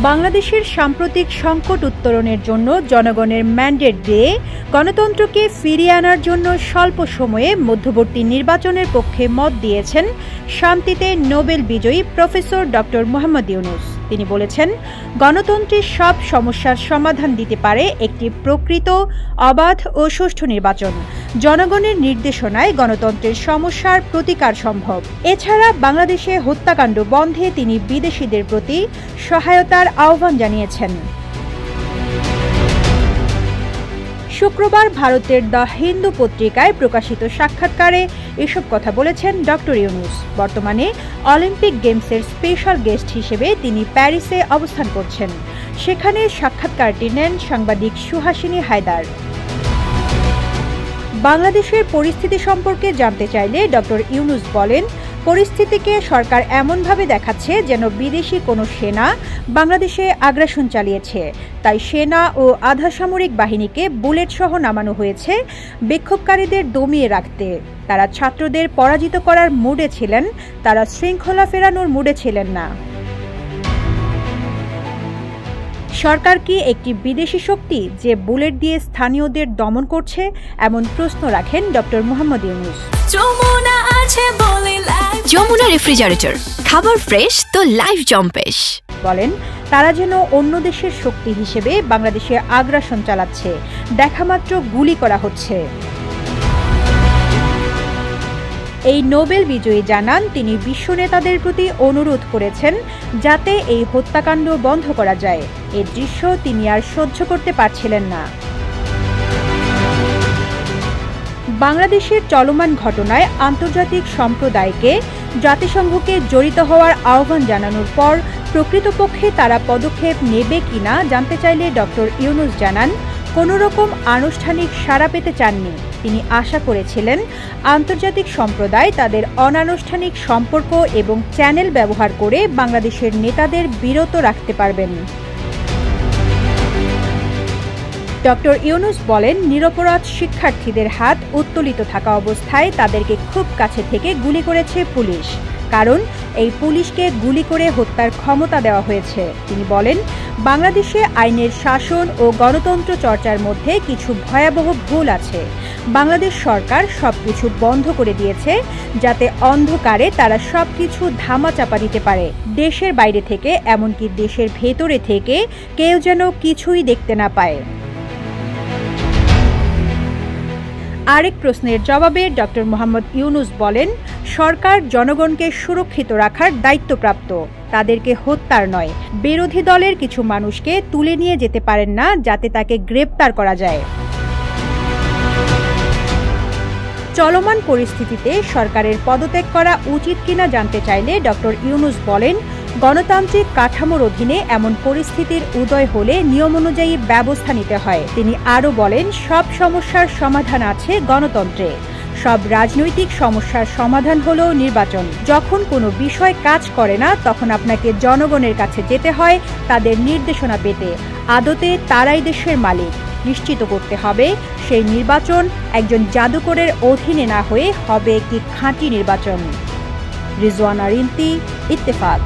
বাংলাদেশের সাম্প্রতিক সংকট উত্তরণের জন্য জনগণের ম্যান্ডেট দিয়ে গণতন্ত্রকে ফিরিয়ে আনার জন্য স্বল্প সময়ে মধ্যবর্তী নির্বাচনের পক্ষে মত দিয়েছেন শান্তিতে নোবেল বিজয়ী প্রফেসর ডক্টর মোহাম্মদ ইউনূস। তিনি বলেছেন, গণতন্ত্রের সব সমস্যার সমাধান দিতে পারে একটি প্রকৃত, অবাধ ও সুষ্ঠু নির্বাচন। জনগণের নির্দেশনায় গণতন্ত্রের সমস্যার প্রতিকার সম্ভব। এছাড়া বাংলাদেশে হত্যাকাণ্ড বন্ধে তিনি বিদেশিদের প্রতি সহায়তার আহ্বান জানিয়েছেন। শুক্রবার ভারতের দ্য হিন্দু পত্রিকায় প্রকাশিত সাক্ষাৎকারে এসব কথা বলেছেন ডক্টর ইউনূস। বর্তমানে অলিম্পিক গেমসের স্পেশাল গেস্ট হিসেবে তিনি প্যারিসে অবস্থান করছেন। সেখানে সাক্ষাৎকারটি নেন সাংবাদিক সুহাসিনী হায়দার। বাংলাদেশের পরিস্থিতি সম্পর্কে জানতে চাইলে ডক্টর ইউনূস বলেন, পরিস্থিতিকে সরকার এমনভাবে দেখাচ্ছে যেন বিদেশি কোনো সেনা বাংলাদেশে আগ্রাসন চালিয়েছে। তাই সেনা ও আধাসামরিক বাহিনীকে বুলেট সহ নামানো হয়েছে বিক্ষোভকারীদের দমিয়ে রাখতে। তারা ছাত্রদের পরাজিত করার মুডে ছিলেন, তারা শৃঙ্খলা ফেরানোর মুডে ছিলেন না। সরকার কি একটি বিদেশি শক্তি যে বুলেট দিয়ে স্থানীয়দের দমন করছে, এমন প্রশ্ন রাখেন ডক্টর মোহাম্মদ ইউনূস। যমুনা রেফ্রিজারেটর, খাবার ফ্রেশ তো লাইফ জম্পেশ। বলেন, তারা যেন অন্য দেশের শক্তি হিসেবে বাংলাদেশে আগ্রাসন চালাচ্ছে, দেখামাত্র গুলি করা হচ্ছে। এই নোবেল বিজয়ী জানান, তিনি বিশ্ব নেতাদের প্রতি অনুরোধ করেছেন যাতে এই হত্যাকাণ্ড বন্ধ করা যায়। এই দৃশ্য তিনি আর সহ্য করতে পারছিলেন না। বাংলাদেশের চলমান ঘটনায় আন্তর্জাতিক সম্প্রদায়কে জাতিসংঘকে জড়িত হওয়ার আহ্বান জানানোর পর প্রকৃতপক্ষে তারা পদক্ষেপ নেবে কিনা জানতে চাইলে ডক্টর ইউনূস জানান, কোনো রকম আনুষ্ঠানিক সাড়া পেতে চাননি। তিনি আশা করেছিলেন আন্তর্জাতিক সম্প্রদায় তাদের অনানুষ্ঠানিক সম্পর্ক এবং চ্যানেল ব্যবহার করে বাংলাদেশের নেতাদের বিরত রাখতে পারবেন। ডক্টর ইউনূস বলেন, নিরপরাধ শিক্ষার্থীদের হাত উত্তোলিত থাকা অবস্থায় তাদেরকে খুব কাছে থেকে গুলি করেছে পুলিশ, কারণ এই পুলিশকে গুলি করে হত্যার ক্ষমতা দেওয়া হয়েছে। তিনি বলেন, বাংলাদেশে আইনের শাসন ও গণতন্ত্র চর্চার মধ্যে কিছু ভয়াবহ ভুল আছে। বাংলাদেশ সরকার সবকিছু বন্ধ করে দিয়েছে যাতে অন্ধকারে তারা সবকিছু ধামাচাপা দিতে পারে। দেশের বাইরে থেকে, এমনকি দেশের ভেতরে থেকে কেউ যেন কিছুই দেখতে না পায়। আরেক প্রশ্নের জবাবে ডক্টর মোহাম্মদ ইউনূস বলেন, সরকার জনগণকে সুরক্ষিত রাখার দায়িত্বপ্রাপ্ত, তাদেরকে হত্যার নয়। বিরোধী দলের কিছু মানুষকে তুলে নিয়ে যেতে পারেন না যাতে তাকে গ্রেপ্তার করা যায়। চলমান পরিস্থিতিতে সরকারের পদত্যাগ করা উচিত কিনা জানতে চাইলে ডক্টর ইউনূস বলেন, গণতান্ত্রিক কাঠামোর অধীনে এমন পরিস্থিতির উদয় হলে নিয়ম অনুযায়ী ব্যবস্থা নিতে হয়। তিনি আরও বলেন, সব সমস্যার সমাধান আছে গণতন্ত্রে। সব রাজনৈতিক সমস্যার সমাধান হলো নির্বাচন। যখন কোনো বিষয় কাজ করে না, তখন আপনাকে জনগণের কাছে যেতে হয় তাদের নির্দেশনা পেতে। আদতে তারাই দেশের মালিক। নিশ্চিত করতে হবে সেই নির্বাচন একজন জাদুকরের অধীনে না হয়ে হবে একটি খাঁটি নির্বাচন। রিজওয়ানা রিন্তি, ইত্তেফাক।